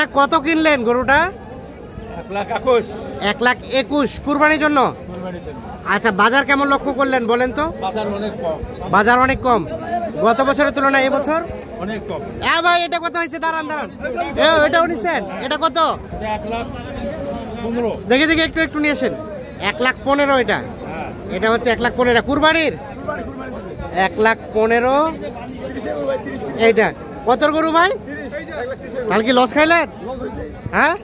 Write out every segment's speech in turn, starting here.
আচ্ছা কত কিনলেন গরুটা? 1,21,000 কুরবানির জন্য। আচ্ছা বাজার কেমন লক্ষ্য করলেন বলেন তো? বাজার অনেক কম গত বছরের তুলনায় এই বছর অনেক কম। ভাই এটা কত হয়েছে? দাঁড়ান এটাও নিচ্ছেন? এটা কত? 1,15,000। দেখে একটু নিয়ে আসেন। 1,15,000 এটা। এটা হচ্ছে 1,15,000 কুরবানির। 1,15,000 এইটা কত গরু ভাই? কাল কি লস খাইলেন? হ্যাঁ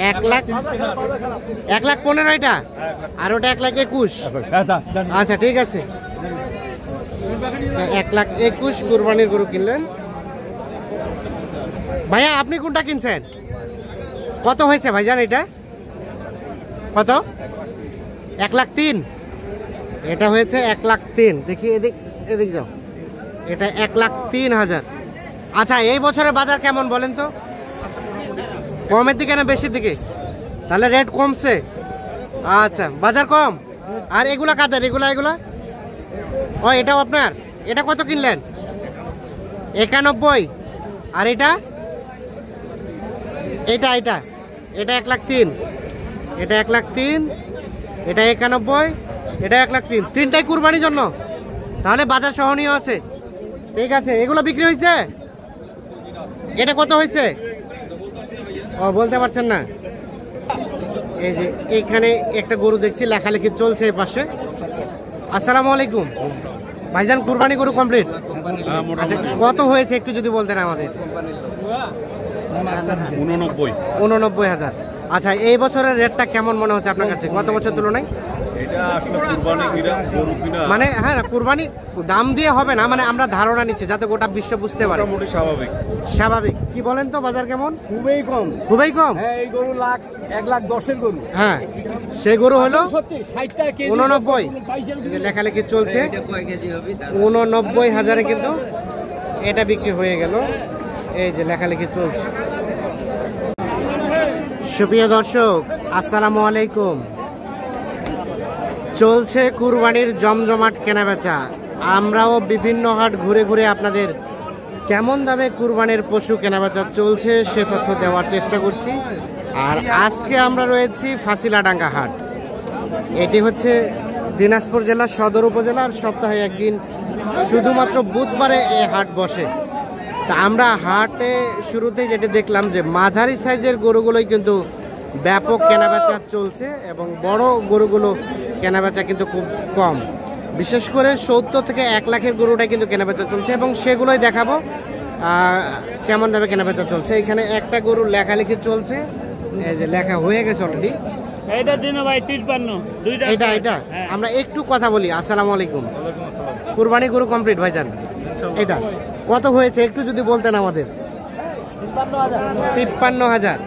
1,15,000 এটা, আর ওটা 1,21,000। আচ্ছা ঠিক আছে, 1,21,000 কুরবানির গরু কিনলেন। ভাইয়া আপনি কোনটা কিনছেন? কত হয়েছে ভাইজান এটা? কত? 1,03,000। এটা হয়েছে 1,03,000। দেখি এদিক যাও, এটা 1,03,000। আচ্ছা এই বছরের বাজার কেমন বলেন তো? কমের দিকে না বেশির দিকে? তাহলে রেট কমছে। আচ্ছা বাজার কম। আর এগুলা কাদের? এগুলা ও এটাও আপনার? এটা কত কিনলেন? 91। আর এটা 1,03,000। এটা 1,03,000, এটা 91, এটা 1,03,000। তিনটাই কুরবানির জন্য, তাহলে বাজার সহনীয় আছে। ঠিক আছে, এগুলো বিক্রি হয়েছে? এটা কত হয়েছে? ও বলতে পারছেন না। এই যে এইখানে একটা গরু দেখছি লেখালেখি চলছে এই পাশে। আসসালামু আলাইকুম ভাইজান, কুরবানি গরু কমপ্লিট? আচ্ছা কত হয়েছে একটু যদি বলতেন আমাদের। 89,000। আচ্ছা এই বছরের রেটটা কেমন মনে হচ্ছে আপনার কাছে গত বছর তুলনায়? মানে হ্যাঁ কুরবানি দাম দিয়ে হবে না, মানে আমরা ধারণা নিচ্ছি যাতে গোটা বিশ্ব বুঝতে পারে। স্বাভাবিক কি বলেন তো? বাজার কেমন? খুবই কম। খুবই কম। হ্যাঁ এই গরু 1,10,000 গরু। হ্যাঁ সেই গরু হলো 89। 89 লেখালেখি চলছে 89,000 কিন্তু এটা বিক্রি হয়ে গেল। এই যে লেখালেখি চলছে। সুপ্রিয় দর্শক আসসালামু আলাইকুম। চলছে কুরবানির জমজমাট কেনাবেচা। আমরাও বিভিন্ন হাট ঘুরে ঘুরে আপনাদের কেমন দামে কুরবানির পশু কেনাবেচা চলছে সে তথ্য দেওয়ার চেষ্টা করছি। আর আজকে আমরা রয়েছি ফাঁসিলাডাঙ্গা হাট। এটি হচ্ছে দিনাজপুর জেলার সদর উপজেলার সপ্তাহে একদিন শুধুমাত্র বুধবারে এই হাট বসে। তা আমরা হাটে শুরুতেই যেটি দেখলাম যে মাঝারি সাইজের গরুগুলোই কিন্তু ব্যাপক কেনাবেচা চলছে এবং বড় গরুগুলো কেনাবেচা কিন্তু খুব কম। বিশেষ করে 70 থেকে 1 লাখের গরুটা কিন্তু কেনাবেচা চলছে এবং সেগুলোই দেখাবো কেমন দামে কেনাবেচা চলছে। এখানে একটা গরু লেখালেখি চলছে, এই যে লেখা হয়ে গেছে অলরেডি। এটা আমরা একটু কথা বলি। আসসালামু আলাইকুম। কুরবানি গরু কমপ্লিট ভাইজান? এটা কত হয়েছে একটু যদি বলতেন আমাদের। 53,000।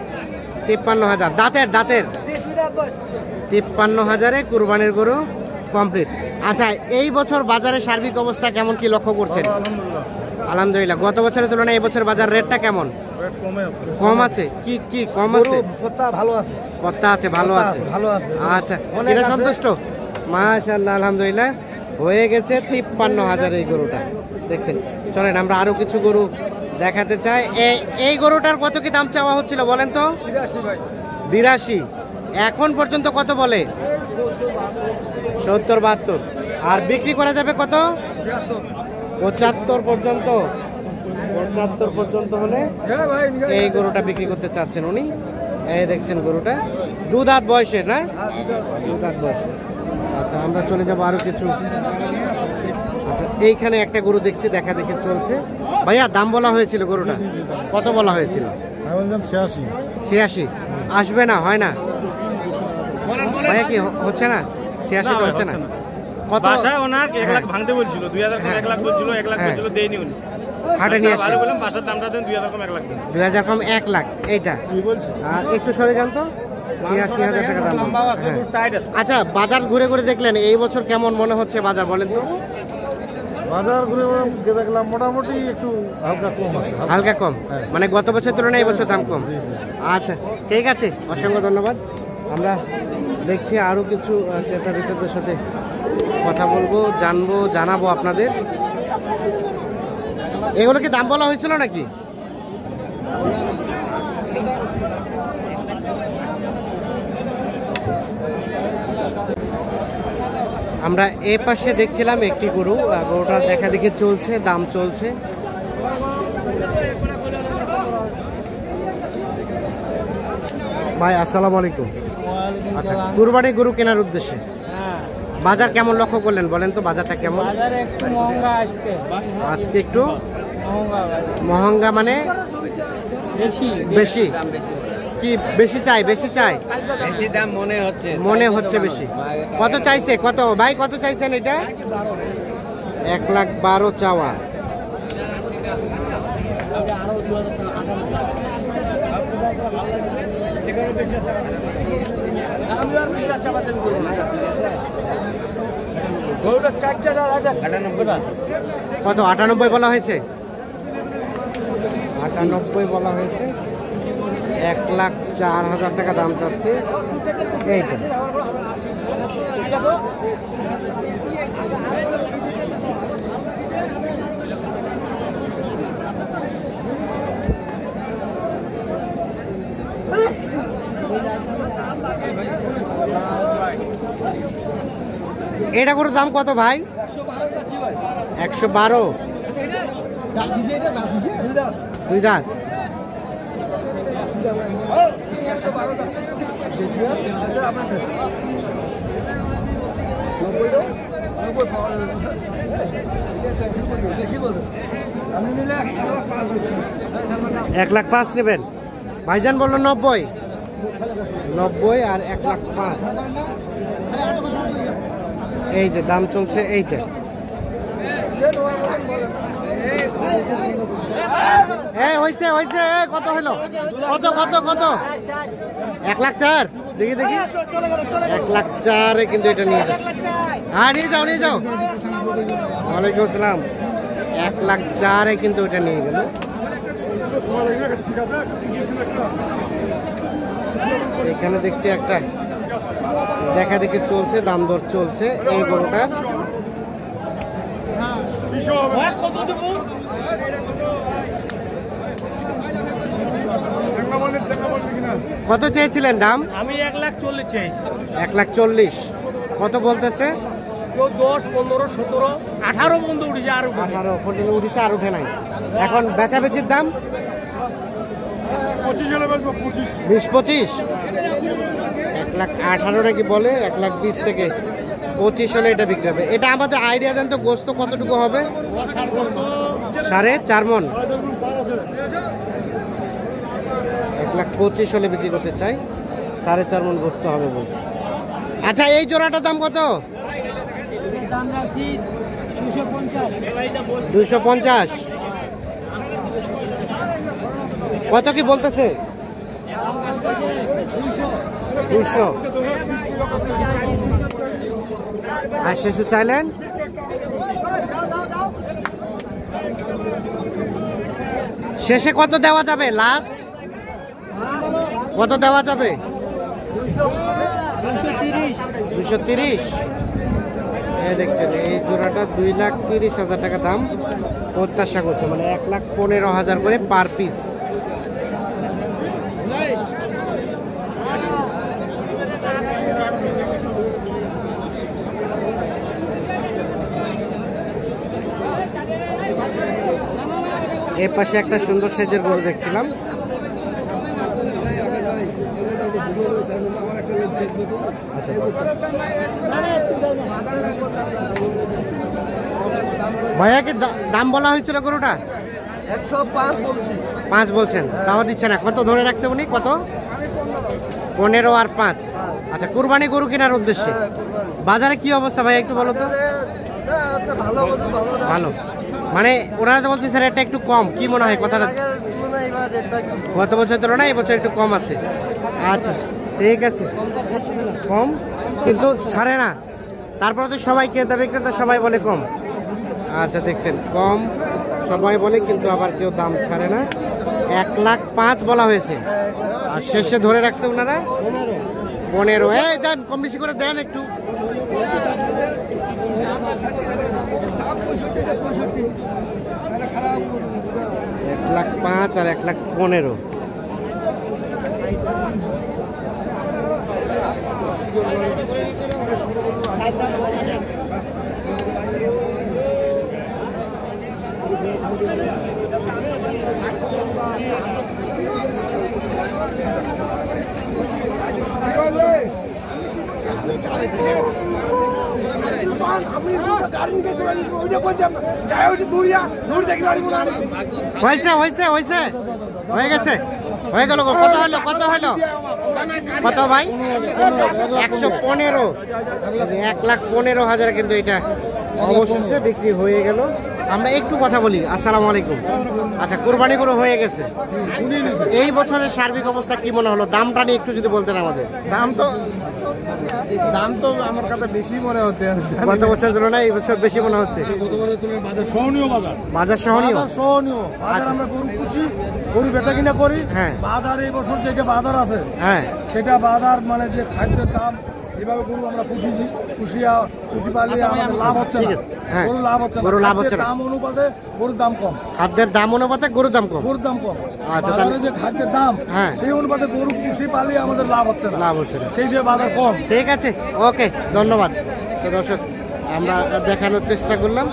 দাঁতের 53,000-এ কুরবানির গরু কমপ্লিট। আচ্ছা এই বছর বাজারের সার্বিক অবস্থা কেমন কি লক্ষ্য করছেন? আলহামদুলিল্লাহ। গত বছরের তুলনায় এই বছর বাজার রেটটা কেমন? কম আছে। কি কম আছে? ভালো আছে, ভালো আছে। আচ্ছা এটা সন্তুষ্ট? মাশাআল্লাহ আলহামদুলিল্লাহ। হয়ে গেছে 53,000 এই গরুটা দেখছেন। চলেন আমরা আরো কিছু গরু দেখাতে চাই। এই গরুটার কত কি দাম চাওয়া হচ্ছিল বলেন তো? 82। এখন পর্যন্ত কত বলে? 70-72। আর বিক্রি করা যাবে কত? 75 পর্যন্ত। 75 পর্যন্ত হলে এই গরুটা বিক্রি করতে চাচ্ছেন উনি। এই দেখছেন গরুটা 2 দাঁত বয়সের, না? 2 দাঁত বয়সের। আচ্ছা আমরা চলে যাব আরো কিছু। আচ্ছা এইখানে একটা গরু দেখছি দেখা দেখে চলছে। ভাইয়া দাম বলা হয়েছিল গরুটা কত বলা হয়েছিল? 86। আসবে না? হয় না ভাইয়া? কি হচ্ছে না? 86 তো হচ্ছে না। কত বাসায় ওনার 1 লাখ ভাঙতে বলছিল, 2,000 কম 1 লাখ বলছিল, 1 লাখ বলছিল দেয়নি উনি। হাটে নিয়ে আসে বললাম বাসার দামটা দেন 2,000 কম 1 লাখ দেন। 2,000 কম 1 লাখ এইটা কি বলছে? আর একটু সরে যান তো। 86,000 টাকা দাম। আচ্ছা বাজার ঘুরে ঘুরে দেখলেন, এই বছর কেমন মনে হচ্ছে বাজার বলেন তো? বাজার ঘুরে দেখলাম মোটামুটি একটু হালকা কম, মানে গত বছর তুলনায় এই বছর দাম কম। আচ্ছা ঠিক আছে, অসংখ্য ধন্যবাদ। আমরা দেখছি আরো কিছু ক্রেতা বিক্রেতাদের সাথে কথা বলবো, জানাবো আপনাদের। এগুলো কি দাম বলা হয়েছিল নাকি? আমরা এ পাশে দেখছিলাম একটি গরু, গরুটা দেখা দেখে চলছে, দাম চলছে। ভাই আসসালামু আলাইকুম। আচ্ছা, কুরবানি গরু কেনার উদ্দেশ্যে বাজার কেমন লক্ষ্য করলেন বলেন তো? বাজারটা কেমন? বাজার একটু মহঙ্গা আজকে। আজকে একটু মহঙ্গা মহঙ্গা মানে বেশি বেশি কি বেশি চাই? বেশি চাই, বেশি দাম মনে হচ্ছে বেশি। কত চাইছে? কত ভাই কত চাইছেন এটা? 1,12,000 চাওয়া। কত? 98 বলা হয়েছে। 98 বলা হয়েছে। 1,04,000 টাকা দাম চাচ্ছে এইটা। এটা করে দাম কত ভাই? 112। দুই দাঁত। এক লাখ 5 নেবেন? ভাইজান বললো 90। 90 আর 1,05,000। এই যে দাম চলছে এইটা। হয়েছে হয়েছে। কত হলো? কত কত কত? 1,04,000। দেখি দেখি, 1,04,000 কিন্তু এটা নিয়ে যাচ্ছে। হ্যাঁ নিয়ে যাও নিয়ে যাও। ওয়ালাইকুম আসসালাম। 1,04,000 কিন্তু এটা নিয়ে গেল। এখানে দেখছি একটা দেখা দেখি চলছে, দাম দর চলছে এই গরুটা। কত চেয়েছিলেন দাম? আমি 1,40,000 চাইছি। 1,40,000। কত বলতেছে? কেউ 10, 15, 17, 18 পর্যন্ত উঠেছে। আর 18 পর্যন্ত উঠেছে, আর উঠে নাই। এখন বেচাবেচির দাম 20-25। 1,18,000 নাকি বলে। 1,20,000 থেকে 25 হলে এটা বিক্রি হবে। এটা আমাদের আইডিয়া দেন তো, গোস্ত কতটুকু হবে? 4.5 মণ। 1,25,000 হলে বিক্রি করতে চাই। 4.5 মণ গোস্ত হবে বলছে। আচ্ছা, এই জোড়াটার দাম কত? 250। কত কি বলতেছে? 200। আর শেষে চাইলেন? শেষে কত দেওয়া যাবে? লাস্ট কত দেওয়া যাবে? 230। দেখছেন এই জোড়াটা 2,30,000 টাকা দাম প্রত্যাশা করছে, মানে 1,15,000 করে পার পিস। এর পাশে একটা সুন্দর সাইজের গরু দেখছিলাম। ভাইয়া কি দাম বলা হয়েছিল গরুটা? 105 বলছি। 5 বলছেন, দাওয়া দিচ্ছে না। কত ধরে রাখছে উনি? কত? 15 আর 5। আচ্ছা, কুরবানি গরু কেনার উদ্দেশ্যে বাজারে কি অবস্থা ভাই একটু বলো তো? ভালো মানে ওনারা তো বলছে স্যার এটা একটু কম, কি মনে হয় কথাটা? গত বছর তুলনায় এবছর একটু কম আছে। আচ্ছা ঠিক আছে, কম কিন্তু ছাড়ে না। তারপরে তো সবাই ক্রেতা বিক্রেতা সবাই বলে কম। আচ্ছা দেখছেন, কম সবাই বলে কিন্তু আবার কেউ দাম ছাড়ে না। 1,05,000 বলা হয়েছে আর শেষে ধরে রাখছে ওনারা 15। এই দেন, কম বেশি করে দেন একটু। 1,05,000 আর 1,15,000। হয়েছে হয়েছে হয়েছে হয়ে গেছে হয়ে গেল গো। কত হলো কত হলো কত ভাই? 115, 1,15,000 কিন্তু এটা অবশেষে বিক্রি হয়ে গেল। আমরা একটু কথা বলি। আসসালামু আলাইকুম। আচ্ছা, কোরবানি গরু হয়ে গেছে, এই বছরের সার্বিক অবস্থা কি মনে হলো? দামটা নিয়ে একটু যদি বলতেন আমাদের। দাম তো আমার কাছে বেশি মনে হচ্ছে। গত বছর তুলনায় এই বছর বেশি মনে হচ্ছে। বাজার সহনীয় বাজার সহনীয়। বাজার আমরা গরু পুষি, গরু বেচা কিনা করি। হ্যাঁ। বাজার এই বছর যেটা বাজার আছে, হ্যাঁ, সেটা বাজার মানে যে খাদ্যের দাম, এভাবে গরু আমরা পুষি পারলে আমাদের লাভ হচ্ছে না। হ্যাঁ। গরু লাভ হচ্ছে না। গরু লাভ হচ্ছে না। দাম অনুপাতে গরুর দাম কম। খাদ্যের দাম অনুপাতে গরুর দাম কম। গরুর দাম কম। আচ্ছা, বাজারে যে খাদ্যের দাম, হ্যাঁ, সেই অনুপাতে গরু পুষি পারলে আমাদের লাভ হচ্ছে না। লাভ হচ্ছে না। সেই হিসেবে বাজার কম। ঠিক আছে, ওকে, ধন্যবাদ। তো দর্শক, আমরা দেখানোর চেষ্টা করলাম